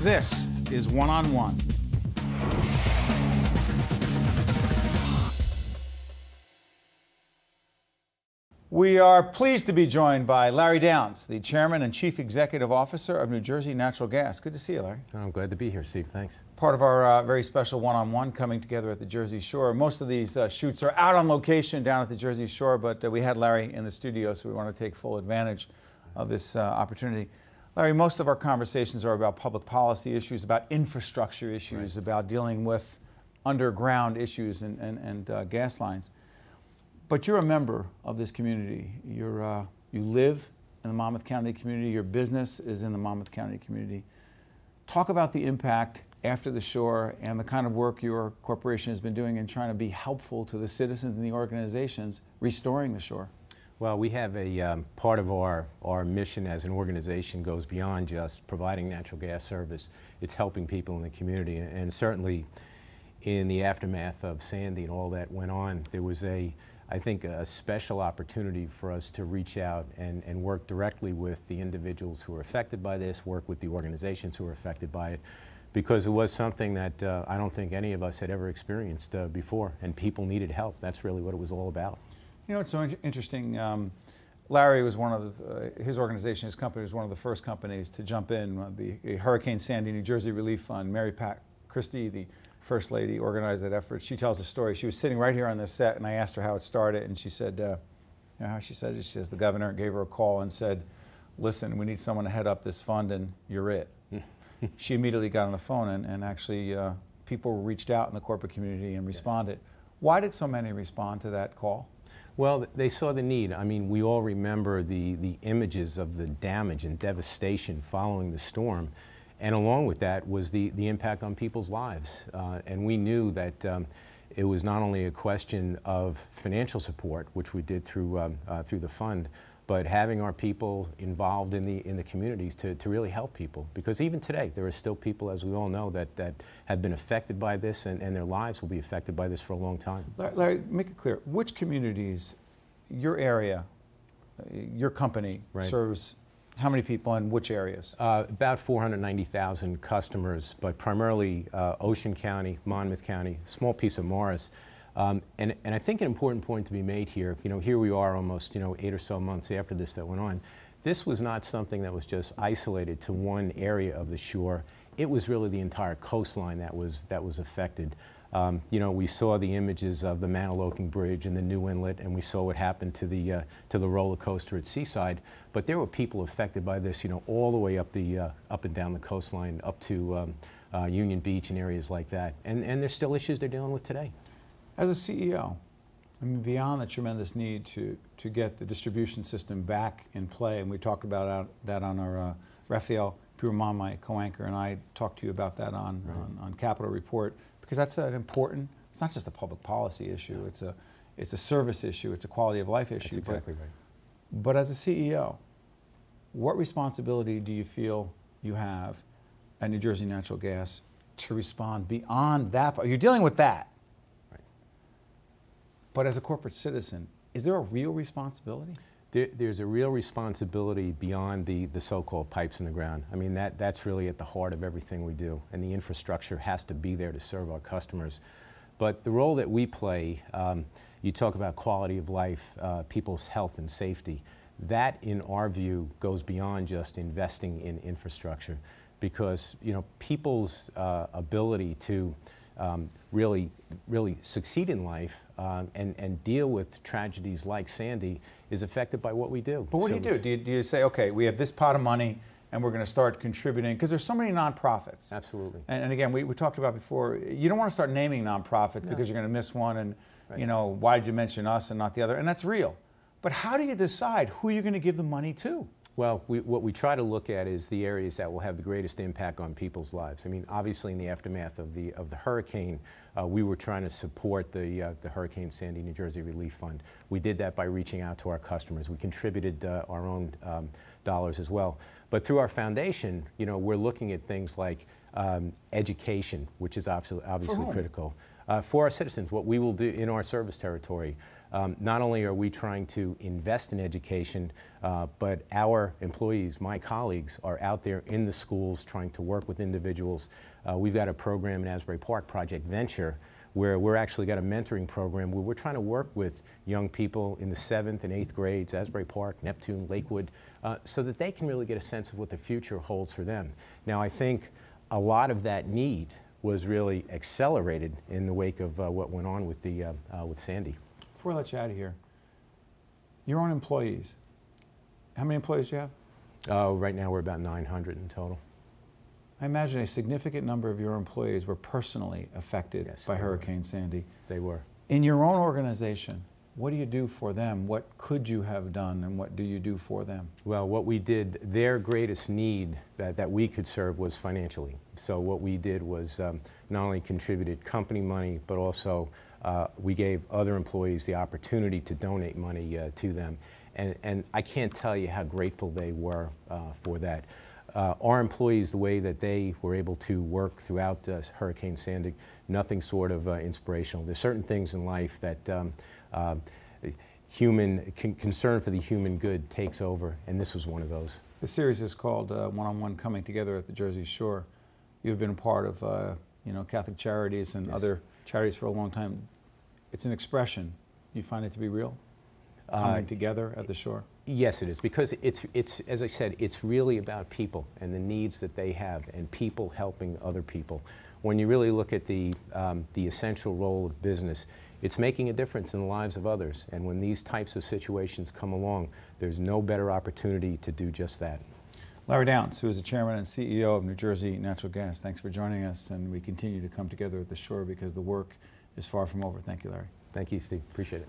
This is One on One. We are pleased to be joined by Larry Downs, the Chairman and Chief Executive Officer of New Jersey Natural Gas. Good to see you, Larry. I'm glad to be here, Steve. Thanks. Part of our very special one-on-one coming together at the Jersey Shore. Most of these shoots are out on location down at the Jersey Shore, but we had Larry in the studio, so we want to take full advantage of this opportunity. Larry, most of our conversations are about public policy issues, about infrastructure issues, about dealing with underground issues and gas lines. But you're a member of this community. You live in the Monmouth County community. Your business is in the Monmouth County community. Talk about the impact after the shore and the kind of work your corporation has been doing in trying to be helpful to the citizens and the organizations restoring the shore. Well, we have a part of our mission as an organization goes beyond just providing natural gas service. It's helping people in the community, and certainly in the aftermath of Sandy and all that went on, there was I think a special opportunity for us to reach out and work directly with the individuals who are affected by this, work with the organizations who are affected by it, because it was something that I don't think any of us had ever experienced before, and people needed help. That's really what it was all about. You know, it's so interesting. Larry was one of his organization, his company was one of the first companies to jump in. The Hurricane Sandy New Jersey Relief Fund, Mary Pat Christie, the First Lady, organized that effort. She tells a story. She was sitting right here on this set, and I asked her how it started, and she said, you know how she says it? She says the governor gave her a call and said, listen, we need someone to head up this fund, and you're it. She immediately got on the phone, and actually people reached out in the corporate community and responded. Yes. Why did so many respond to that call? Well, they saw the need. I mean, we all remember the images of the damage and devastation following the storm. And along with that was the impact on people's lives. And we knew that it was not only a question of financial support, which we did through the fund, but having our people involved in the communities to really help people. Because even today, there are still people, as we all know, that have been affected by this, and their lives will be affected by this for a long time. Larry, make it clear, which communities, your area, your company serves how many people in which areas? About 490,000 customers, but primarily Ocean County, Monmouth County, small piece of Morris. And I think an important point to be made here, you know, here we are almost, 8 or so months after this that went on. This was not something that was just isolated to one area of the shore. It was really the entire coastline that was affected. You know, we saw the images of the Manaloking Bridge and the new inlet, and we saw what happened to the roller coaster at Seaside. But there were people affected by this, all the way up and down the coastline, up to Union Beach and areas like that. And there's still issues they're dealing with today. As a CEO, I mean, beyond the tremendous need to get the distribution system back in play, and we talked about that on our Raphael Purman, my co-anchor, and I talked to you about that on Capitol Report. Because that's an important, it's not just a public policy issue, it's a service issue, it's a quality of life issue. That's exactly right. But as a CEO, what responsibility do you feel you have at New Jersey Natural Gas to respond beyond that? You're dealing with that. Right. But as a corporate citizen, is there a real responsibility? There's a real responsibility beyond the so-called pipes in the ground. I mean, that's really at the heart of everything we do, and the infrastructure has to be there to serve our customers. But the role that we play, you talk about quality of life, people's health and safety, that in our view goes beyond just investing in infrastructure, because people's ability to really succeed in life and deal with tragedies like Sandy is affected by what we do. But what do you do? Do you say, okay, we have this pot of money and we're going to start contributing? Because there's so many nonprofits. Absolutely. And again, we talked about before, you don't want to start naming nonprofits because you're going to miss one and, why did you mention us and not the other? And that's real. But how do you decide who you're going to give the money to? Well, what we try to look at is the areas that will have the greatest impact on people's lives. I mean, obviously in the aftermath of the hurricane, we were trying to support the Hurricane Sandy New Jersey Relief Fund. We did that by reaching out to our customers. We contributed our own dollars as well. But through our foundation, we're looking at things like education, which is obviously critical. for our citizens, what we will do in our service territory. Not only are we trying to invest in education, but our employees, my colleagues, are out there in the schools trying to work with individuals. We've got a program in Asbury Park, Project Venture, where we're actually got a mentoring program where we're trying to work with young people in the 7th and 8th grades, Asbury Park, Neptune, Lakewood, so that they can really get a sense of what the future holds for them. Now, I think a lot of that need was really accelerated in the wake of what went on with with Sandy. Before I let you out of here, your own employees, how many employees do you have? Right now we're about 900 in total. I imagine a significant number of your employees were personally affected by Hurricane Sandy. They were. In your own organization, what do you do for them? What could you have done, and what do you do for them? Well, what we did, their greatest need that we could serve was financially. So what we did was not only contributed company money, but also we gave other employees the opportunity to donate money to them. And I can't tell you how grateful they were for that. Our employees, the way that they were able to work throughout Hurricane Sandy, nothing sort of inspirational. There's certain things in life that concern for the human good takes over, and this was one of those. The series is called One-on-One Coming Together at the Jersey Shore. You've been a part of Catholic Charities and other charities for a long time. It's an expression. You find it to be real? Coming together at the shore? Yes, it is, because it's as I said, it's really about people and the needs that they have, and people helping other people. When you really look at the essential role of business, it's making a difference in the lives of others. And when these types of situations come along, there's no better opportunity to do just that. Larry Downs, who is the chairman and CEO of New Jersey Natural Gas, thanks for joining us, and we continue to come together at the shore because the work is far from over. Thank you, Larry. Thank you, Steve. Appreciate it.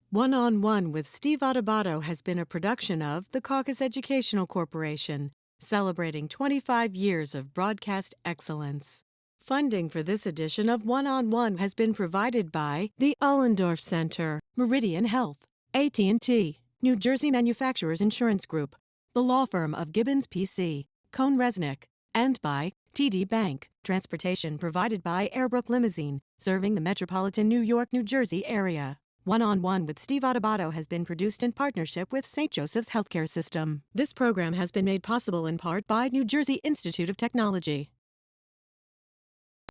One-on-One with Steve Adubato has been a production of the Caucus Educational Corporation, celebrating 25 years of broadcast excellence. Funding for this edition of One-on-One has been provided by the Ullendorf Center, Meridian Health, AT&T, New Jersey Manufacturers Insurance Group, the law firm of Gibbons PC, Cohn Resnick, and by TD Bank. Transportation provided by Airbrook Limousine, serving the metropolitan New York, New Jersey area. One-on-One with Steve Adubato has been produced in partnership with St. Joseph's Healthcare System. This program has been made possible in part by New Jersey Institute of Technology.